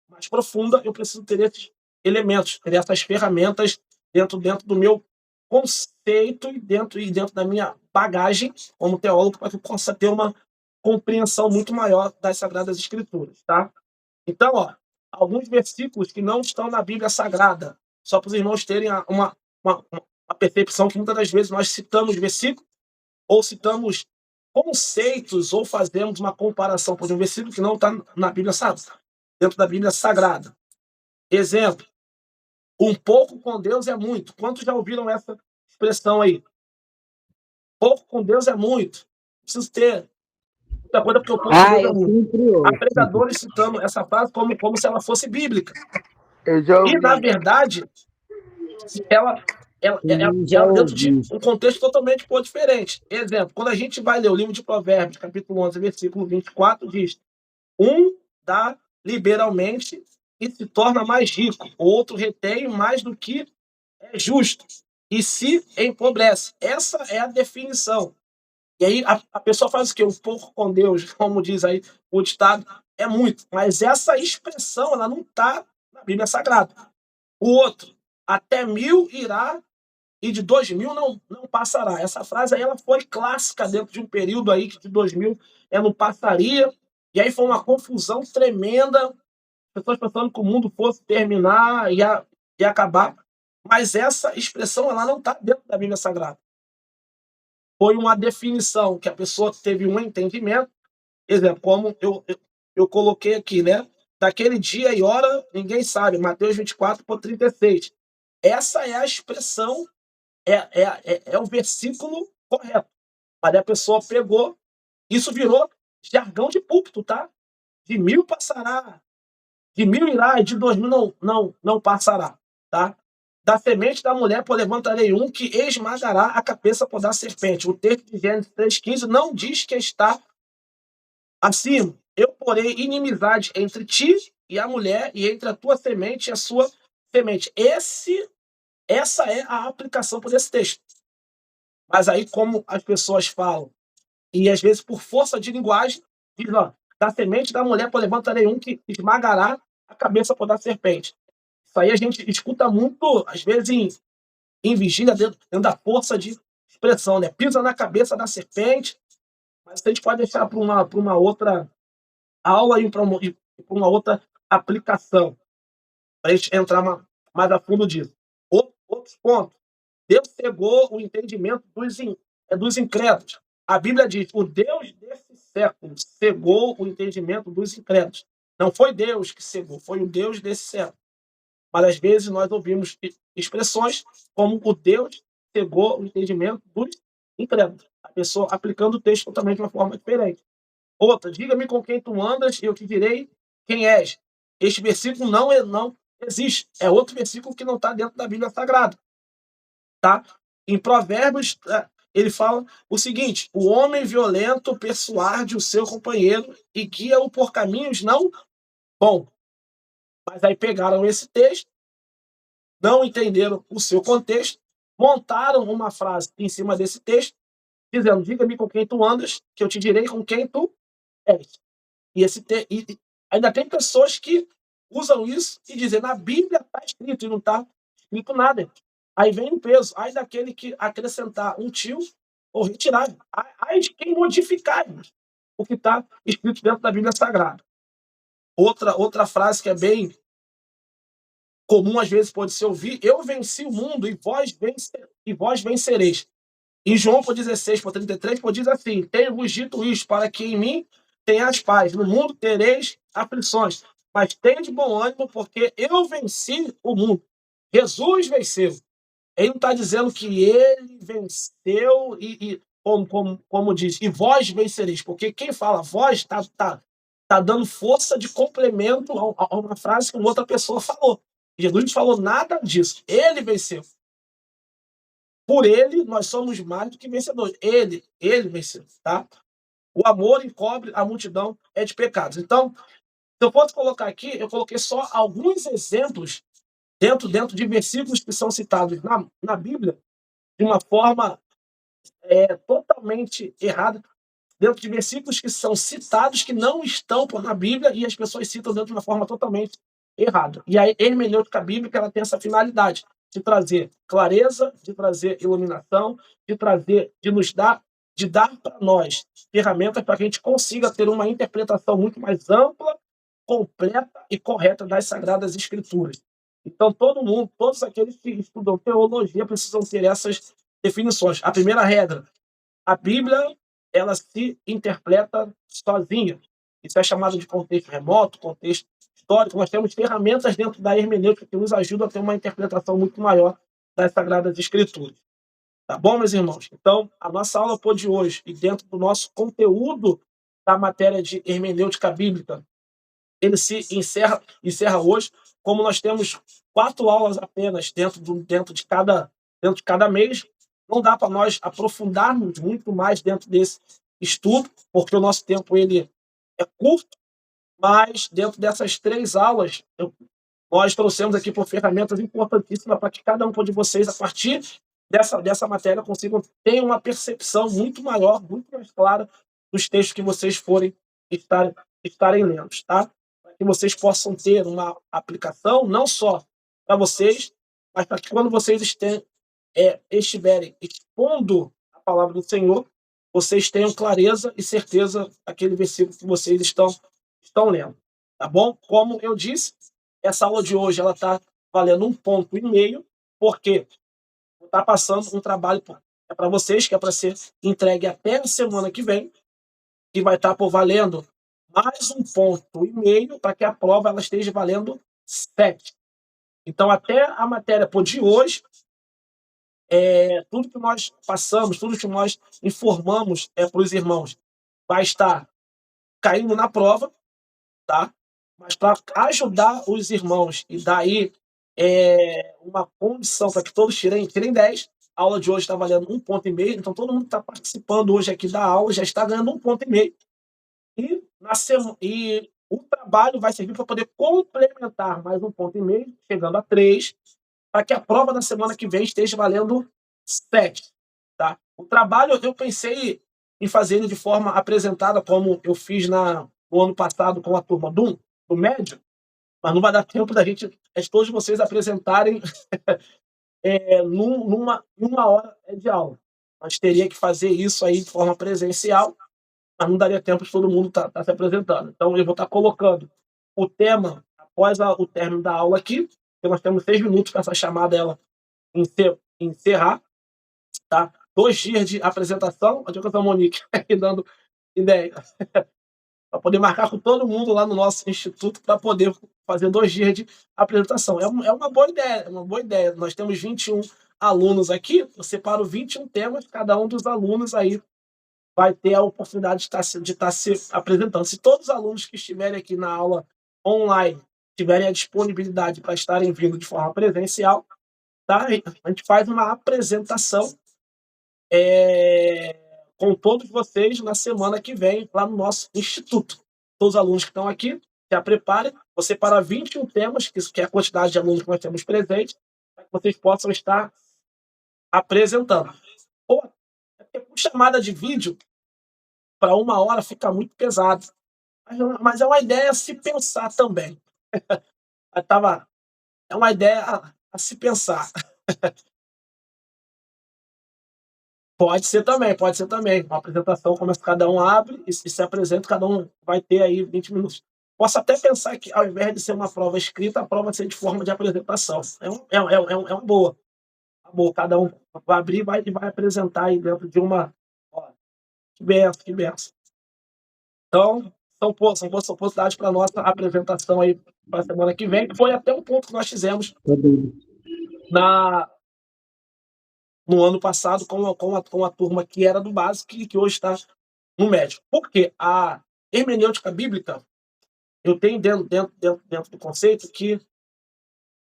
mais profunda, eu preciso ter esses elementos, ter essas ferramentas dentro do meu conceito e dentro da minha bagagem como teólogo, para que eu possa ter uma compreensão muito maior das Sagradas Escrituras, tá? Então, alguns versículos que não estão na Bíblia Sagrada, só para os irmãos terem uma percepção que muitas das vezes nós citamos versículos ou citamos conceitos ou fazemos uma comparação por um versículo que não está na Bíblia Sagrada, dentro da Bíblia Sagrada. Exemplo, um pouco com Deus é muito. Quantos já ouviram essa expressão aí? Pouco com Deus é muito. Preciso ter muita coisa porque o pouco com Deus é Eu muito. sempre ouço. Há pregadores citando essa frase como se ela fosse bíblica. Eu já ouvi. E, na verdade, ela dentro de um contexto totalmente diferente. Exemplo, quando a gente vai ler o livro de Provérbios, capítulo 11, versículo 24, diz: um dá liberalmente e se torna mais rico, o outro retém mais do que é justo e se empobrece. Essa é a definição. E aí a pessoa faz o quê? Um pouco com Deus, como diz aí o ditado, é muito. Mas essa expressão, ela não está na Bíblia Sagrada. O outro, até 1000 irá e de 2000 não passará. Essa frase aí, ela foi clássica dentro de um período aí que de 2000 não passaria. E aí foi uma confusão tremenda. Pessoas pensando que o mundo fosse terminar e acabar. Mas essa expressão, ela não está dentro da Bíblia Sagrada. Foi uma definição que a pessoa teve um entendimento. Exemplo, como eu coloquei aqui, né? Daquele dia e hora, ninguém sabe. Mateus 24:36. Essa é a expressão, é o versículo correto. Mas a pessoa pegou, isso virou jargão de púlpito, tá? De 1000 passará, de 1000 irá e de 2000 não passará, tá? Da semente da mulher, por levantarei um que esmagará a cabeça por da serpente. O texto de Gênesis 3,15 não diz que está acima. Eu porei inimizade entre ti e a mulher, e entre a tua semente e a sua semente. Essa é a aplicação por esse texto. Mas aí, como as pessoas falam, e às vezes por força de linguagem, diz, da semente da mulher, por levantarei um que esmagará a cabeça por da serpente. Isso aí a gente escuta muito, às vezes, em vigília, dentro da força de expressão, né? Pisa na cabeça da serpente, mas a gente pode deixar para uma outra aula e para uma outra aplicação, para a gente entrar mais a fundo disso. Outros pontos. Deus cegou o entendimento dos incrédulos. A Bíblia diz: o Deus desse século cegou o entendimento dos incrédulos. Não foi Deus que cegou, foi o Deus desse século. Mas às vezes nós ouvimos expressões como o Deus cegou o entendimento dos incrédulos. A pessoa aplicando o texto totalmente de uma forma diferente. Outra, diga-me com quem tu andas e eu te direi quem és. Este versículo não existe. É outro versículo que não está dentro da Bíblia Sagrada. Tá? Em Provérbios, ele fala o seguinte: o homem violento persuade o seu companheiro e guia-o por caminhos não bons. Mas aí pegaram esse texto, não entenderam o seu contexto, montaram uma frase em cima desse texto, dizendo: diga-me com quem tu andas, que eu te direi com quem tu és. E ainda tem pessoas que usam isso e dizem: na Bíblia está escrito, e não está escrito nada. Aí vem o peso. Aí daquele que acrescentar um tio ou retirar. Aí de quem modificar o que está escrito dentro da Bíblia Sagrada. Outra frase que é bem comum, às vezes pode se ouvir: eu venci o mundo e vós vencereis. Em João 16:33, diz assim: tenho-vos dito isto, para que em mim tenhas paz. No mundo tereis aflições, mas tende bom ânimo, porque eu venci o mundo. Jesus venceu. Ele não está dizendo que ele venceu como diz, e vós vencereis, porque quem fala vós está dando força de complemento a uma frase que uma outra pessoa falou. Jesus não falou nada disso. Ele venceu. Por ele, nós somos mais do que vencedores. Ele venceu, tá? O amor encobre a multidão de pecados. Então, se eu fosse colocar aqui, eu coloquei só alguns exemplos dentro de versículos que são citados na Bíblia de uma forma totalmente errada, dentro de versículos que são citados que não estão na Bíblia e as pessoas citam dentro de uma forma totalmente errada. E a hermenêutica bíblica ela tem essa finalidade de trazer clareza, de trazer iluminação, de dar para nós ferramentas para que a gente consiga ter uma interpretação muito mais ampla, completa e correta das Sagradas Escrituras. Então, todos aqueles que estudam teologia precisam ter essas definições. A primeira regra: a Bíblia ela se interpreta sozinha. Isso é chamado de contexto remoto, contexto histórico. Nós temos ferramentas dentro da hermenêutica que nos ajudam a ter uma interpretação muito maior das Sagradas Escrituras. Tá bom, meus irmãos? Então, a nossa aula de hoje, e dentro do nosso conteúdo da matéria de hermenêutica bíblica, ele se encerra hoje. Como nós temos 4 aulas apenas dentro de cada mês, não dá para nós aprofundarmos muito mais dentro desse estudo, porque o nosso tempo ele é curto, mas dentro dessas 3 aulas, nós trouxemos aqui por ferramentas importantíssimas para que cada um de vocês, a partir dessa matéria, consigam ter uma percepção muito maior, muito mais clara dos textos que vocês forem estarem lendo, tá? Para que vocês possam ter uma aplicação, não só para vocês, mas para que quando vocês estiverem expondo a palavra do Senhor, vocês tenham clareza e certeza daquele versículo que vocês estão lendo. Tá bom? Como eu disse, essa aula de hoje ela está valendo 1,5 ponto, porque está passando um trabalho para vocês, que é para ser entregue até a semana que vem, que vai estar valendo mais 1,5 ponto, para que a prova ela esteja valendo 7. Então, até a matéria de hoje, tudo que nós passamos, tudo que nós informamos para os irmãos vai estar caindo na prova, tá? Mas para ajudar os irmãos e daí uma condição para que todos tirem 10, a aula de hoje está valendo 1,5 ponto, então todo mundo que está participando hoje aqui da aula já está ganhando 1,5 ponto. E o trabalho vai servir para poder complementar mais 1,5 ponto, chegando a 3, para que a prova da semana que vem esteja valendo 7. Tá? O trabalho eu pensei em fazer ele de forma apresentada, como eu fiz no ano passado com a turma do médio, mas não vai dar tempo da gente, todos vocês apresentarem numa hora de aula. Nós teria que fazer isso aí de forma presencial, mas não daria tempo de todo mundo tá se apresentando. Então, eu vou estar colocando o tema após o término da aula aqui, porque nós temos 6 minutos para essa chamada ela encerrar. Tá? 2 dias de apresentação. Onde é que eu estou, Monique? Aqui dando ideia. Para poder marcar com todo mundo lá no nosso instituto para poder fazer 2 dias de apresentação. É uma boa ideia, Nós temos 21 alunos aqui, eu separo 21 temas, cada um dos alunos aí vai ter a oportunidade de estar se apresentando. Se todos os alunos que estiverem aqui na aula online tiverem a disponibilidade para estarem vindo de forma presencial, tá? A gente faz uma apresentação com todos vocês na semana que vem, lá no nosso instituto. Todos os alunos que estão aqui, já preparem. Vou separar 21 temas, que é a quantidade de alunos que nós temos presentes, para que vocês possam estar apresentando. Com chamada de vídeo, para 1 hora fica muito pesado. Mas é uma ideia a se pensar também. É uma ideia a se pensar. Pode ser também. Uma apresentação, como cada um abre e se apresenta, cada um vai ter aí 20 minutos. Posso até pensar que, ao invés de ser uma prova escrita, a prova ser de forma de apresentação. É uma boa. Acabou, cada um vai abrir e vai apresentar aí dentro de uma. Ó, que benção, que benção. Então, são possibilidades para a nossa apresentação aí para a semana que vem, que foi até um ponto que nós fizemos no ano passado com a turma que era do básico e que hoje está no médio. Porque a hermenêutica bíblica, eu tenho dentro do conceito que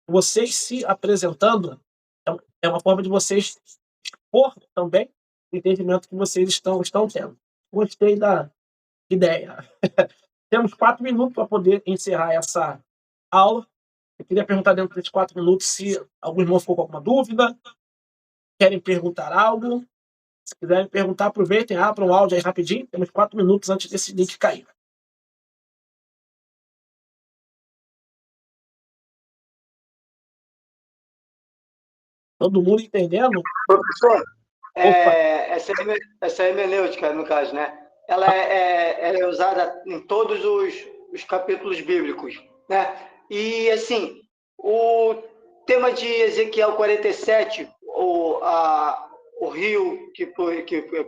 vocês se apresentando é uma forma de vocês expor também o entendimento que vocês estão tendo. Gostei da ideia. Temos 4 minutos para poder encerrar essa aula. Eu queria perguntar dentro desses 4 minutos se algum irmão ficou com alguma dúvida, querem perguntar algo. Se quiserem perguntar, aproveitem, abram o áudio aí rapidinho. Temos 4 minutos antes desse link cair. Todo mundo entendendo? Professor, essa hermenêutica, no caso, né? Ela é usada em todos os capítulos bíblicos, né? E, assim, o tema de Ezequiel 47, o rio que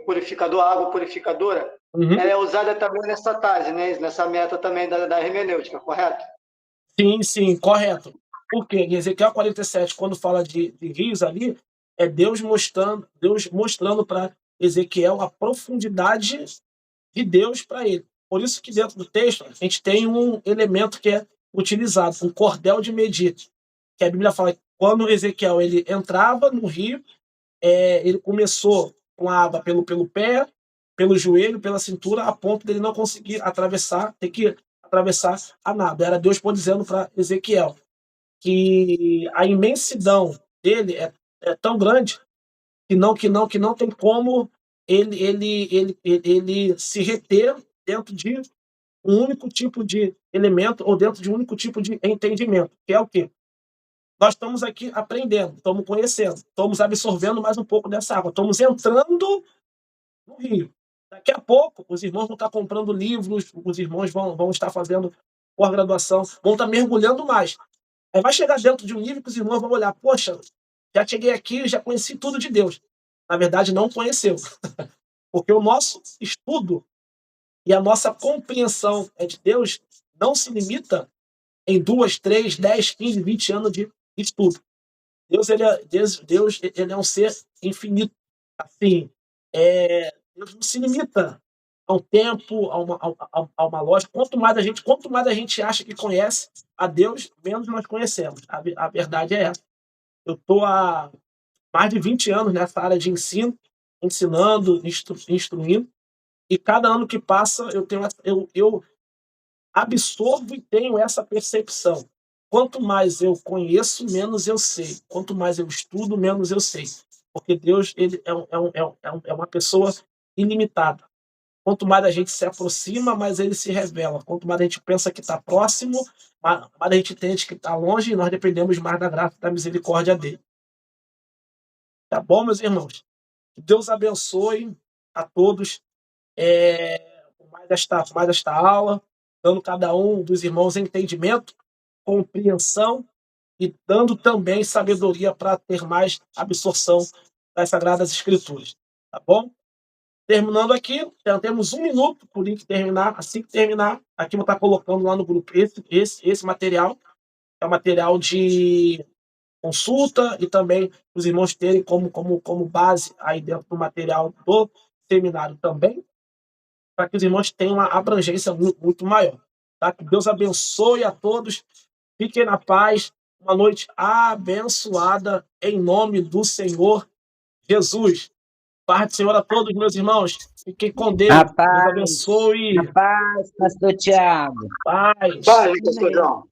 purificador, a água purificadora, ela é usada também nessa tese, né? Nessa meta também da hermenêutica, correto? Sim, correto. Porque em Ezequiel 47, quando fala de rios ali, é Deus mostrando para Ezequiel a profundidade de Deus para ele. Por isso que dentro do texto a gente tem um elemento que é utilizado, um cordel de medir, que a Bíblia fala que quando Ezequiel ele entrava no rio, ele começou com a água pelo pé, pelo joelho, pela cintura, a ponto dele não conseguir atravessar, ter que atravessar a nada. Era Deus dizendo para Ezequiel que a imensidão dele é tão grande que não tem como ele se reter dentro de um único tipo de elemento ou dentro de um único tipo de entendimento, que é o quê? Nós estamos aqui aprendendo, estamos conhecendo, estamos absorvendo mais um pouco dessa água, estamos entrando no rio. Daqui a pouco, os irmãos vão estar comprando livros, os irmãos vão estar fazendo pós-graduação, vão estar mergulhando mais. Aí vai chegar dentro de um nível que os irmãos vão olhar, poxa, já cheguei aqui, já conheci tudo de Deus. Na verdade, não conheceu. Porque o nosso estudo e a nossa compreensão de Deus não se limita em 2, 3, 10, 15, 20 anos de estudo. Deus ele é um ser infinito. Assim, Deus não se limita a um tempo, a uma lógica. Quanto mais a gente acha que conhece a Deus, menos nós conhecemos. A verdade é essa. Eu estou há mais de 20 anos nessa área de ensino, ensinando, instruindo, e cada ano que passa eu absorvo e tenho essa percepção. Quanto mais eu conheço, menos eu sei. Quanto mais eu estudo, menos eu sei. Porque Deus ele é uma pessoa ilimitada. Quanto mais a gente se aproxima, mais ele se revela. Quanto mais a gente pensa que está próximo, mais a gente entende que está longe, e nós dependemos mais da graça e da misericórdia dele. Tá bom, meus irmãos? Que Deus abençoe a todos mais esta aula, dando cada um dos irmãos entendimento, compreensão e dando também sabedoria para ter mais absorção das Sagradas Escrituras. Tá bom? Terminando aqui, já temos 1 minuto para o link terminar. Assim que terminar, aqui eu vou estar colocando lá no grupo esse material. É um material de consulta e também os irmãos terem como base aí dentro do material do seminário também, para que os irmãos tenham uma abrangência muito maior. Tá? Que Deus abençoe a todos. Fiquem na paz. Uma noite abençoada em nome do Senhor Jesus. Paz do Senhor a todos, meus irmãos. Fiquem com Deus. A Deus paz. abençoe. A paz, pastor Tiago. Paz. Paz, pastor João.